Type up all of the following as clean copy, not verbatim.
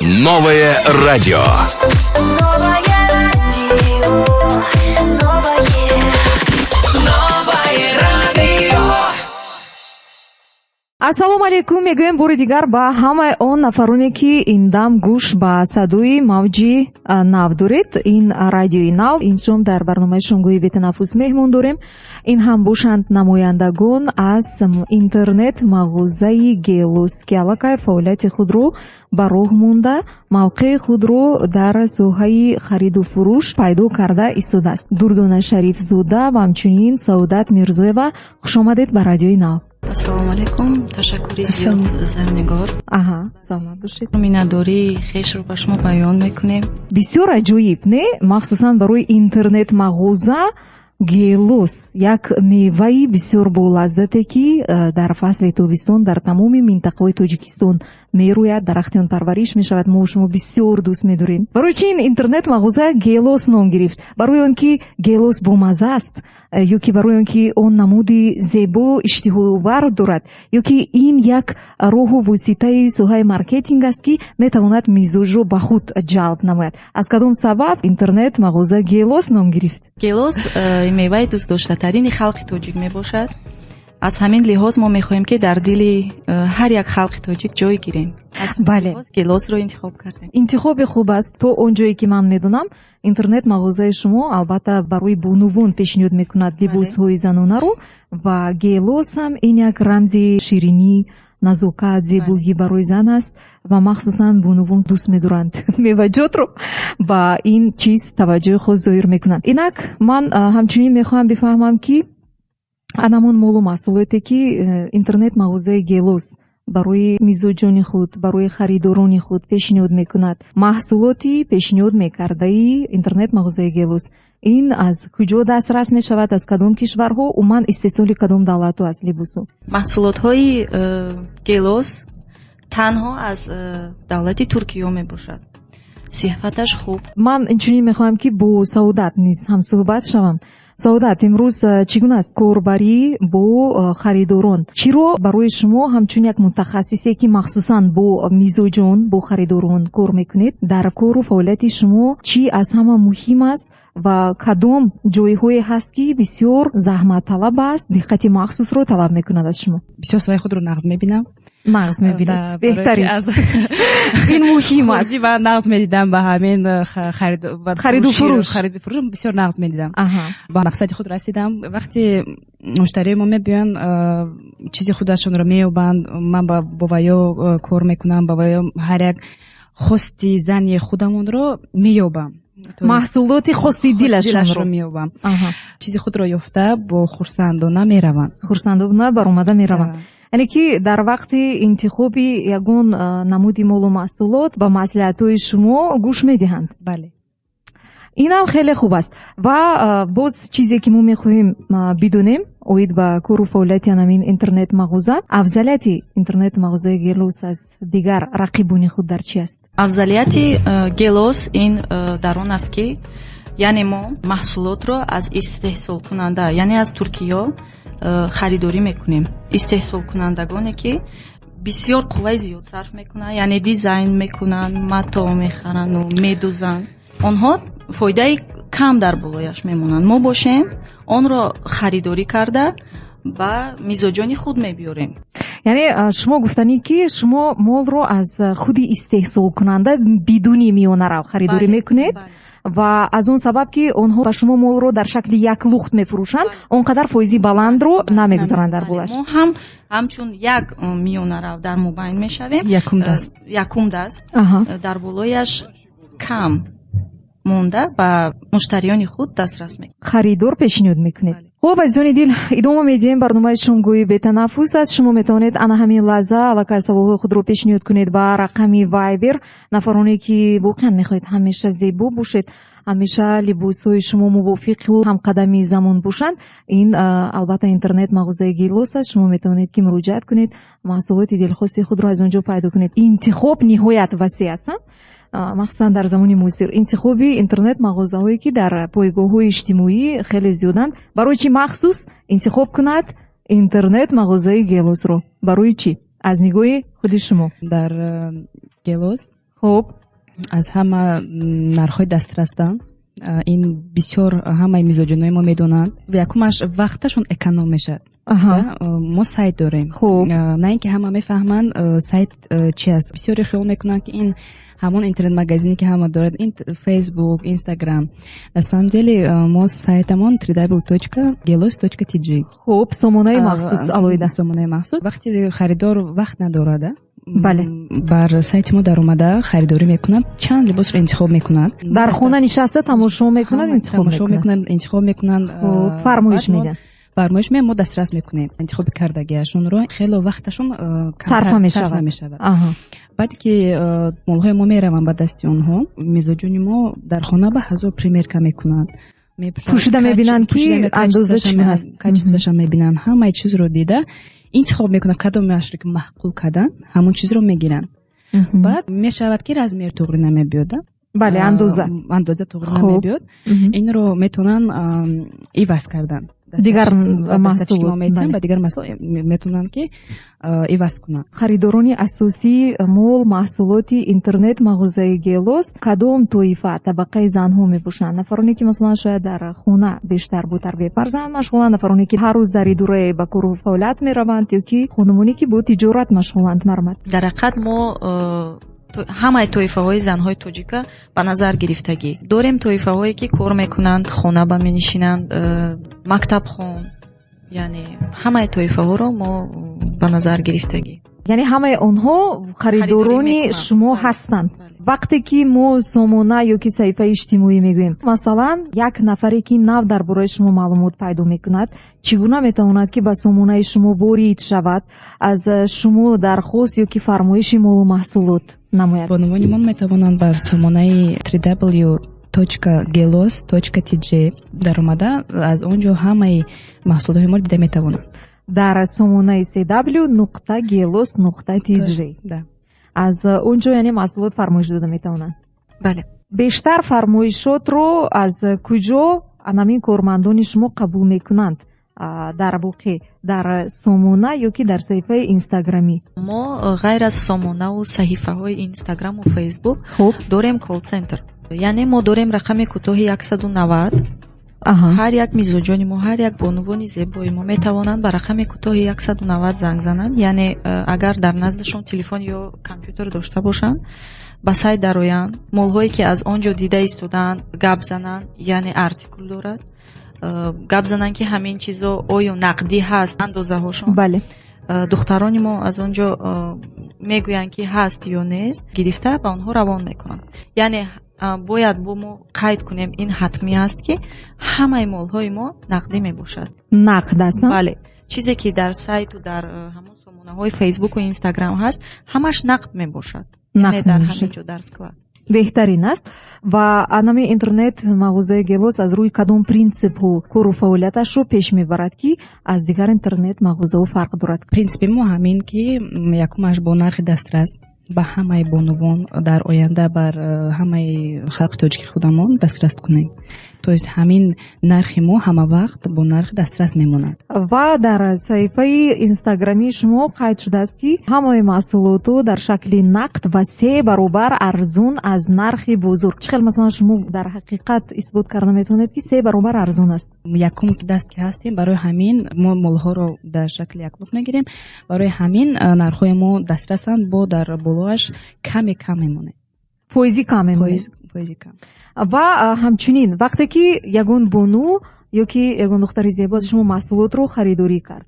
Новое радио. ассалому алайкум мегӯем бори дигар ба ҳамаи он нафароне ки ин дам гӯш ба садои мавҷи нав доред. Ин радиои нав. инҷом дар барномаи шумгӯи бетанаффус меҳмон дорем. Ин ҳам бошанд намояндагон аз интернет мағозаи Гелос ки аллакай фаъолияти худро ба роҳ монда, мавқеи худро дар соҳаи хариду фурӯш пайдо карда истодааст. Дурдона Шарифзода ва ҳамчунин Саодат Мирзоева, хушомадед ба радиои нав. ассалому алайкум. ташаккури зиёд Зарнигор. Саломат бошед. миннатдории хешро ба шумо баён мекунем. бисёр аҷоиб не, махсусан барои интернет мағоза Гелос як меваи бисёр болаззате ки дар фасли тобистон дар тамоми минтақаҳои Тоҷикистон мерӯяд, дарахти он парвариш мешавад. Мо шумо бисёр дӯст медорем. Барои чи ин интернет мағоза Гелос ном гирифт? Барои он ки Гелос бомаза аст, ё ки барои он ки он намуди зебо иштиҳоовар дорад, ё ки ин як роҳу воситаи соҳаи маркетинг аст ки метавонад мизоҷро ба худ ҷалб намояд? Аз кадом сабаб интернет мағоза Гелос ном гирифт? Гелос меваи дӯстдоштатарини халқи тоҷик мебошад. аз ҳамин лиҳоз мо мехоҳем ки дар дили ҳар як халқи тоҷик ҷой гирем. бале, Гелосро интихоб кардем. интихоби хуб аст. То он ҷое ки ман медонам, интернет мағозаи шумо албатта барои бонувон пешниҳод мекунад либосҳои занонаро ва Гелос ҳам ин як рамзи ширинӣ, назокат, зебогӣ барои зан аст ва махсусан бонувон дӯст медоранд меваҷотро ба ин чиз таваҷҷӯҳи хос зоҳир мекунанд. Инак ман ҳамчунин мехоҳам бифаҳмам ки анамон молу маҳсулоте ки интернет мағозаи Гелос барои мизоҷони худ, барои харидорони худ пешниҳод мекунад. маҳсулоти пешниҳод мекардаи интернет мағозаи Гелос ин аз куҷо дастрас мешавад, аз кадом кишварҳо, умуман истеҳсоли кадом давлатҳо аст либосо? маҳсулотҳои Гелос танҳо аз давлати Туркиё мебошад. сиҳфаташ хуб. ман инчунин мехоҳам ки бо Саодат низ ҳамсӯҳбат шавам. Саодат, имрӯз чӣ гуна аст корбарӣ бо харидорон? Чиро барои шумо ҳамчун як мутахассисе ки махсусан бо мизоҷон, бо харидорон кор мекунед, дар кору фаъолияти шумо чӣ аз ҳама муҳим аст ва кадом ҷойҳое ҳаст ки бисёр заҳматталаб аст, диққати махсусро талаб мекунад аз шумо? бисёр соҳаи худро нағз мебинам. нағз мебинед? беҳтарин. ин муҳим аст. ва нағз медидам ба ҳамин хариду фурӯш бисёр нағз медидам. ба мақсади худ расидам. вақте муштарии мо мебиёнд чизи худашонро меёбанд, ман бо ваё кор мекунам, ба ваё ҳар як хости зани худамонро меёбам. маҳсулоти хоси дилашонро меёбам. чизи худро ёфта бо хурсандона мераванд. хурсандона баромада мераванд. яъне ки дар вақти интихоби ягон намуди молу маҳсулот ба маслиҳатҳои шумо гӯш медиҳанд. бале, инам хеле хуб аст. ва боз чизе ки мо мехоҳем бидонем оид ба кору фаъолияти анамин интернет мағоза, афзалияти интернет мағозаи Гелос аз дигар рақибони худ дар чи аст? афзалияти Гелос ин дар он аст ки яъне мо маҳсулотро аз истеҳсолкунанда, яъне аз Туркиё харидорӣ мекунем. истеҳсолкунандагоне ки бисёр қувваи зиёд сарф мекунанд, яъне дизайн мекунанд, матоъ мехаранду медӯзанд. онҳо фоидаи кам дар болояш мемонанд. мо бошем онро харидорӣ карда ба мизоҷони худ мебиёрем. яъне шумо гуфтанӣ ки шумо молро аз худи истеҳсолкунанда бидуни миёнарав харидорӣ мекунед ва аз он сабаб ки онҳо ба шумо молро дар шакли як лухт мефурӯшанд, он қадар фоизи баландро намегузаранд дар болаш. мо ҳамчун як миёнарав дар мубайн мешавем, якум даст дар болояш кам монда ба муштариёни худ дастрас мекунед, харидор пешниҳод мекунед. хуб азизони дил, идома медиҳем. барномаи шумгӯи бетанаффус аст. шумо метавонед ана ҳамин лаҳза аллакай саволҳои худро пешниҳод кунед ба рақами Viber. нафароне ки воқеан мехоҳед ҳамеша зебо бошед, ҳамеша либосҳои шумо мувофиқу ҳамқадами замон бошанд, ин албатта интернет мағозаи Гелос аст. шумо метавонед ки муроҷиат кунед, маҳсулоти дилхости худро аз он ҷо пайдо кунед. интихоб ниҳоят васеъ аст. махсусан дар замони муосир интихоби интернет мағозаҳое ки дар пойгоҳҳои иҷтимоӣ хеле зиёданд. барои чӣ махсус интихоб кунад интернет мағозаи Гелосро? барои чӣ? аз нигоҳи худи шумо. дар Гелос хуб аз ҳама нархҳои дастрасдан ин бисёр ҳамаи мизоҷинои мо медонанд. Якумаш вақташон эконом мешавад. мо сайт дорем. На ин ки ҳама мефаҳманд сайт чи аст. Бисёре хиёл мекунанд ки ин ҳамон интернет-магазине ки ҳама дорад, ин Facebook, Instagram. На самом деле мо сайтамон www.gelos.tg. хуб, сомонаи махсус алоида. Сомонаи махсус. Вақти харидор вақт надорад, бале, бар сайти мо даромада харидорӣ мекунад, чанд либосро интихоб мекунад. Дар хона нишаста тамошо мекунад, интихоб мекунад, фармоиш медиҳад. фармоиш ме мо дастрас мекунем интихоби кардагиашонро. хело вақташон сарфа мешавад. баъде ки молҳои мо мераванд ба дасти онҳо, мизоҷони мо дар хона ба ҳазор примерка мекунанд, пӯшида мебинанд ки андоза чӣ аст, качествашон мебинанд, ҳамаи чизро дида интихоб мекунанд кадомашро ки маъқул кардан, ҳамон чизро мегиранд. баъд мешавад ки размер туғри намебиёд, бале, андоза туғри намебиёд. инро метавонанд иваз кардан, дигар маҳсулот ба дигар маҳсулот метавонанд ки иваз кунанд. харидорони асосии мол маҳсулоти интернет мағозаи Gelos кадом тоифа табақаи занҳо мебошанд? Нафароне ки масалан шояд дар хона бештар бо тарбияи фарзанд машғуланд, нафароне ки ҳар рӯз дар идораи ба кору фаъолият мераванд, ё ки хонумоне ки бо тиҷорат машғуланд. Мармад, дар ҳақиқат мо ҳамаи тоифаҳои занҳои тоҷика ба назар гирифтагӣ дорем. Тоифаҳое ки кор мекунанд, хона ба менишинанд, мактабхон, яъне ҳамаи тоифаҳоро мо ба назар гирифтагӣ. яъне ҳамаи онҳо харидорони шумо ҳастанд. вақте ки мо сомона ё ки саҳифаи иҷтимоӣ мегӯем, масалан як нафаре ки нав дар бораи шумо маълумот пайдо мекунад, чӣ гуна метавонад ки ба сомонаи шумо ворид шавад, аз шумо дархост ё ки фармоиши молу маҳсулот намояд? бонувонимон метавонанд бар сомонаи www.gelos.tg даромада аз он ҷо ҳамаи маҳсулоти мо дида метавонанд. дар сомонаи www.gelos.tg аз он ҷо яъне маҳсулот фармоиш дода метавонанд. бале, бештар фармоишотро аз куҷо анамин кормандони шумо қабул мекунанд? дар воқеъ дар сомона ё ки дар саҳифаи инстаграмӣ? мо ғайр аз сомонаву саҳифаҳои инстаграму фейсбук дорем колл-центр, яъне мо дорем рақами кӯтоҳи 190. ҳар як мизоҷони мо, ҳар як бонувони зебои мо метавонанд ба рақами кӯтоҳи 190 занг зананд. Яъне агар дар наздашон телефон ё компютер дошта бошанд, ба сайт дароянд, молҳое ки аз он ҷо дида истодаанд гап зананд, яъне артикул дорад, гап зананд ки ҳамин чизо оё нақдӣ ҳаст, андозаҳошон. бале, духтарони мо аз он ҷо мегӯянд ки ҳаст ё нест, гирифта ба онҳо равон мекунанд. яъне бояд бо мо қайд кунем, ин ҳатмӣ аст ки ҳамаи молҳои мо нақдӣ мебошад. нақд аст? бале, чизе ки дар сайту дар ҳамон сомонаҳои фейсбуку инстаграм ҳаст, ҳамаш нақд мебошад, не дар ҳамин ҷо дар склад. беҳтарин аст. ва анами интернет мағозаи Gelos аз рӯи кадом принсипҳо кору фаъолияташро пеш мебарад ки аз дигар интернет мағозаҳо фарқ дорад? принсипи мо ҳамин ки якумаш бо нархи дастрас ба ҳамаи бонувон дар оянда бар ҳамаи халқи тоҷики худамон дастрас кунем. то есть ҳамин нархи мо ҳама вақт бо нархи дастрас мемонад. ва дар саҳифаи инстаграмии шумо қайд шудааст ки ҳамаи маҳсулотҳо дар шакли нақд ва 3 баробар арзон аз нархи бозор. чӣ хел масалан шумо дар ҳақиқат исбот карда метавонед ки 3 баробар арзон аст? якум ки даст ки ҳастем, барои ҳамин мо молҳоро дар шакли яклуқ мегирем, барои ҳамин нархҳои мо дастрасанд, бо дар болоаш кам мемонад, фоизи кам мемонад. ва ҳамчунин вақте ки ягон бону ё ки ягон духтари зебо аз шумо маҳсулотро харидорӣ кард,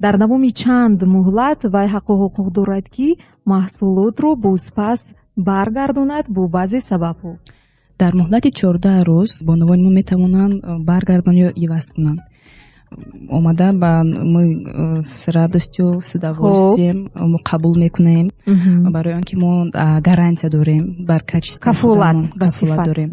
дар давоми чанд муҳлат вай ҳаққу ҳуқуқ дорад ки маҳсулотро бозпас баргардонад бо баъзе сабабҳо? дар муҳлати 14 рӯз бонувони мо метавонанд баргардон ё иваз кунанд. омада ба мы с радостью, с удовольствием мы қабул мекунем, барои он ки мо гарантия дорем бар качество, кафолат дорем.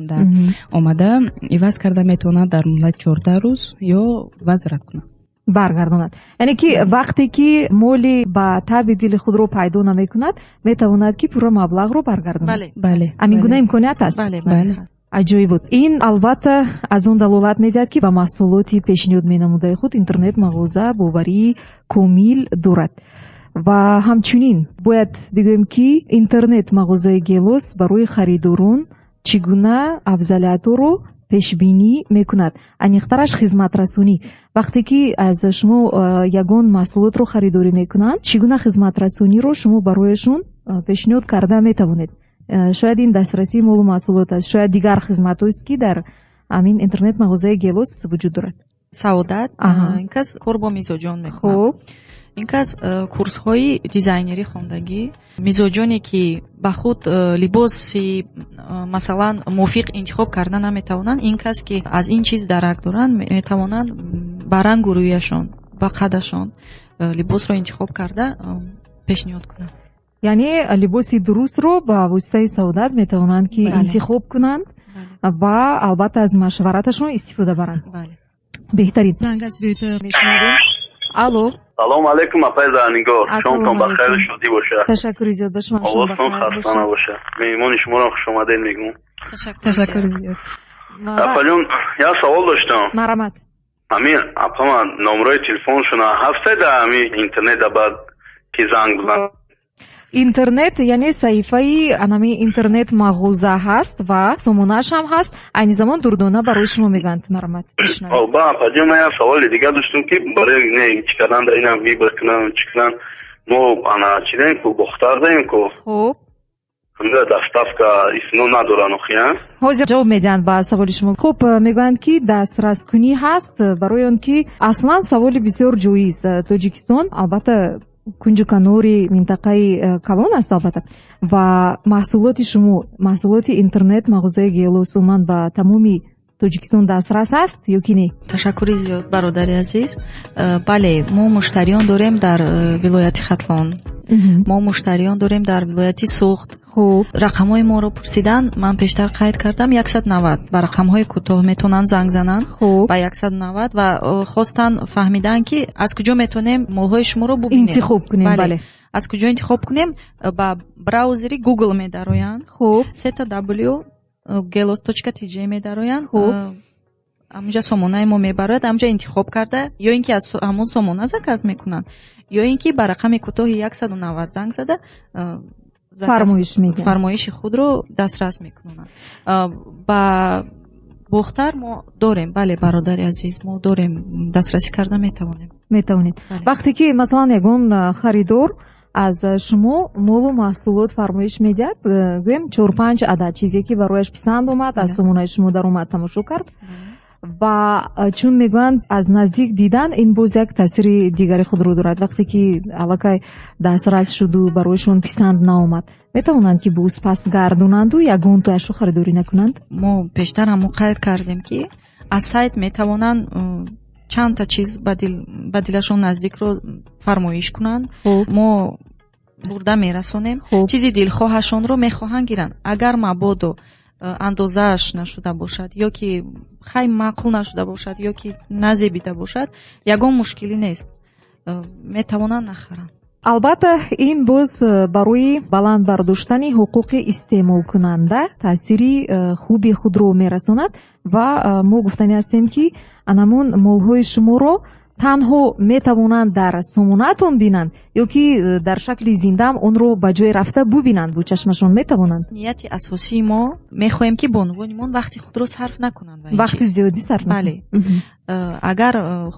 омада иваз карда метавонад дар муҳлати 14 рӯз ё возврат кунад, баргардонад. яъне ки вақте ки моли ба таби дили худро пайдо намекунад, метавонад ки пурра маблағро баргардонад. бале, ҳамин гуна имконият аст? бале. аҷоиб буд. ин албатта аз он далолат медиҳад ки ба маҳсулоти пешниҳод менамудаи худ интернет мағоза боварии комил дорад. ва ҳамчунин бояд бигӯем ки интернет мағозаи гелос барои харидорон чӣ гуна афзалиятҳоро пешбинӣ мекунад. Аниқтараш хизматрасонӣ. Вақте ки аз шумо ягон маҳсулотро харидорӣ мекунанд, чӣ гуна хизматрасониро шумо барояшон пешниҳод карда метавонед. Шояд ин дастрасии молу маҳсулот аст, шояд дигар хизматҳоест ки дар ҳамин интернет мағозаи гелос вуҷуд дорад. Саодат ин кас кор бо мизоҷон мекунад. ин кас курсҳои дизайнерӣ хондагӣ, мизоҷоне ки ба худ либоси масалан мувофиқ интихоб карда наметавонанд, ин кас ки аз ин чиз дарак доранд метавонанд ба рангу рӯяшон, ба қадашон либосро интихоб карда пешниҳод кунанд. яъне либоси дурустро ба воситаи саодат метавонанд ки интихоб кунанд ва албатта аз машвараташон истифода баранд. беҳтарин. зангаст биёта мешунавем. алло. салом алейкум апай занигор. шомтон бахайр шодӣ боша. ташаккури зиёд ба шумо. овозтон хаста набоша. меҳмони шуморо хушомадед мегӯм. ташаккури зиёд. апаҷон як савол доштам. марамат. ҳамин апама номерои телефоншона ҳастеда ҳамин интернет баъд ки занг бизан. интернет яъне саҳифаи анами интернет мағоза ҳаст ва сомонааш ҳам ҳаст. айни замон дурдона барои шумо мегӯянд. марамат. ба апаҷон ман як саволи дигар доштам ки барои не чӣ кардан да инам вибр кунам чӣ кунам мо ана чӣ даем ку бохтар даем ку. хуб. ҳамда доставка исно надоран охия. ҳозир ҷавоб медиҳанд ба саволи шумо. хуб мегӯянд ки дастраскунӣ ҳаст барои он ки аслан саволи бисёр ҷоиз. тоҷикистон албатта кунҷу канори минтақаи калон аст албатта ва маҳсулоти шумо маҳсулоти интернет мағозаи гелос уман ба тамоми тоҷикистон дастрас аст ё ки не? ташаккури зиёд бародари азиз. бале мо муштариён дорем дар вилояти хатлон, мо муштариён дорем дар вилояти суғд. рақамҳои моро пурсидан, ман пештар қайд кардам 190 ба рақамҳои кӯтоҳ метавонанд занг зананд ба 190 ва хостан фаҳмидан ки аз куҷо метавонем молҳои шуморо бубинем, интихоб кунем. бале аз куҷо интихоб кунем. ба браузери Google медароянд, www.gelos.tj медароянд. амҷа сомонаи мо мебарад, амҷа интихоб карда ё ин ки аз ҳамон сомона заказ мекунанд ё ин ки ба рақами кӯтоҳи 190 занг зада фармоиши худро дастрас мекунанд. ба бохтар мо дорем. бале бародари азиз, мо дорем, дастрасӣ карда метавонед. вақте ки масалан ягон харидор аз шумо молу маҳсулот фармоиш медиҳад, гӯем 4-5 адад чизе ки барояш писанд омад, аз сомонаи шумо даромад тамошо кард ва чун мегӯянд аз наздик дидан ин боз як таъсири дигари худро дорад. вақте ки аллакай дастрас шуду бароишон писанд наомад, метавонанд ки боз пас гардонанду ягонтояшро харидорӣ накунанд. мо пештар ҳам қайд кардем ки аз сайт метавонанд чандта чиз ба дилашон наздикро фармоиш кунанд. мо бурда мерасонем. чизи дилхоҳашонро мехоҳанд гиранд. агар мабодо андозааш нашуда бошад ё ки хай маъқул нашуда бошад ё ки назебида бошад, ягон мушкилӣ нест, метавонанд нахаранд. албатта ин боз барои баланд бардоштани ҳуқуқи истеъмолкунанда таъсири хуби худро мерасонад ва мо гуфтанӣ ҳастем ки анамон молҳои шуморо танҳо метавонанд дар сомонаатон бинанд ё ки дар шакли зиндаам онро ба ҷое рафта бубинанд, бо чашмашон метавонанд. нияти асосии мо мехоҳем ки бонувонимон вақти худро сарф накунанд. вақти зиёдӣ сарф бале агар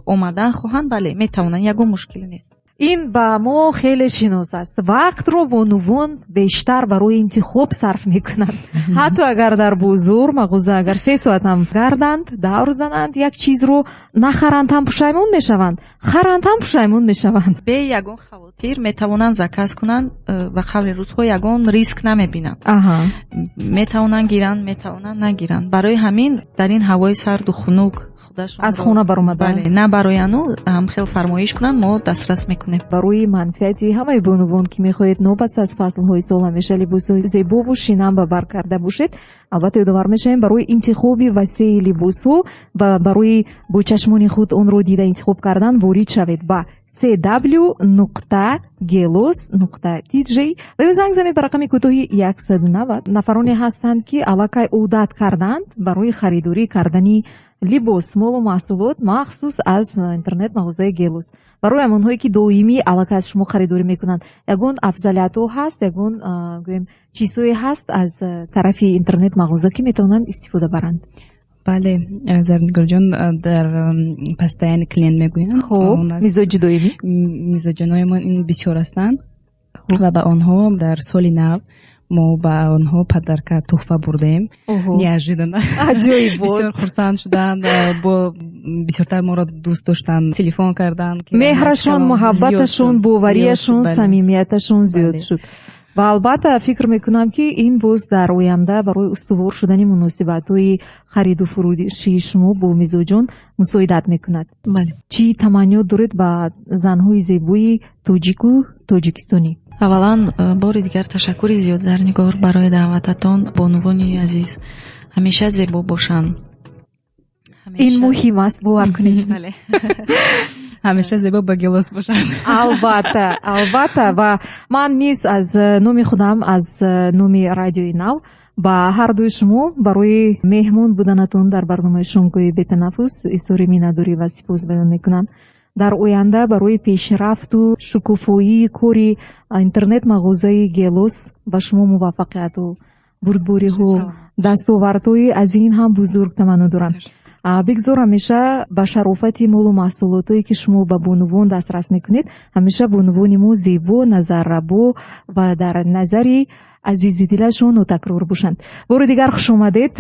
омадан хоҳанд, бале метавонанд, ягон мушкилӣ нест. ин ба мо хеле шинос аст. вақтро бонувон бештар барои интихоб сарф мекунанд. ҳатто агар дар бозор мағоза агар 3 соат ҳам гарданд, давр зананд, як чизро нахаранд ҳам пушаймон мешаванд, харанд ҳам пушаймон мешаванд. бе ягон хавотир метавонанд заказ кунанд ва қавли рӯзҳо ягон риск намебинанд. метавонанд гиранд, метавонанд нагиранд. барои ҳамин дар ин ҳавои сарду хунук аз хона баромадан набарояну ҳам хел фармоиш кунанд, мо дастрас мекунем. барои манфиати ҳамаи бонувон ки мехоҳед нобаста аз фаслҳои сол ҳамеша либосҳои зебову шинам ба бар карда бошед, албатта ёдовар мешавем барои интихоби васеъи либосҳо ва барои бо чашмони худ онро дида интихоб кардан ворид шавед ба www.gelos.tj ва ё занг занед ба рақами кӯтоҳи 190. нафароне ҳастанд ки аллакай одат карданд барои харидорӣ кардани либос молу маҳсулот махсус аз интернет-мағозаи Гелос. барои ҳамонҳое ки доимӣ аллакай аз шумо харидорӣ мекунанд, ягон афзалиятҳо ҳаст, ягон гӯем чизҳое ҳаст аз тарафи интернет-мағоза ки метавонанд истифода баранд? бале, зарнигарҷон, дар пастаяни клиент мегӯянд. хоб мизоҷи доимӣ мизоҷоноямон бисёр ҳастанд ва ба онҳо дар соли нав мо ба онҳо падарка туҳфа бурдаем. Неожиданно аҷоиб буд. бисёр хурсанд шуданд, бо бисёртар моро дӯст доштанд, телефон карданд. меҳрашон, муҳаббаташон, боварияшон, самимияташон зиёд шуд. ва албатта фикр мекунам ки ин боз дар оянда барои устувор шудани муносибатҳои хариду фурӯшии шумо бо мизоҷон мусоидат мекунад. чӣ таманниёт доред ба занҳои зебои тоҷику тоҷикистонӣ? аввалан бори дигар ташаккури зиёд зарнигор барои даъвататон. бонувони азиз ҳамеша зебо бошанд. ин муҳим аст, бовар кунед. ҳамеша зебо ба гелос бошанд. албатта ва ман низ аз номи худам, аз номи радиои нав ба ҳардуи шумо барои меҳмон буданатон дар барномаи шомгоҳи бетанаффус изҳори миннатдорӣ ва сипос баён мекунам. дар оянда барои пешрафту шукуфоии кори интернет-мағозаи Гелос ба шумо муваффақияту бурдбориҳу дастовардҳои аз ин ҳам бузург таманно дорам. бигзор ҳамеша ба шарофати молу маҳсулотое ки шумо ба бонувон дастрас мекунед, ҳамеша бонувони мо зебо, назаррабо ва дар назари азизи дилашон нотакрор бошанд. бори дигар хушомадед.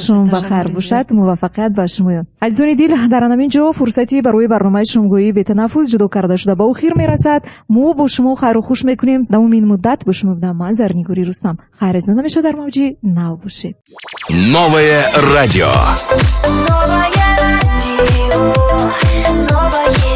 шом бахайр бошад. муваффақият ба шумоён. азизони дил, дар ҳамин ҷо фурсати барои барномаи шомгоҳии бетанаффус ҷудо карда шуда ба охир мерасад. мо бо шумо хайру хуш мекунем. тамоми ин муддат бо шумо будам ман, Зарнигори Рустам. хайрезон ҳамеша дар мавҷи нав бошед. Новое радио. Новое радио. Новое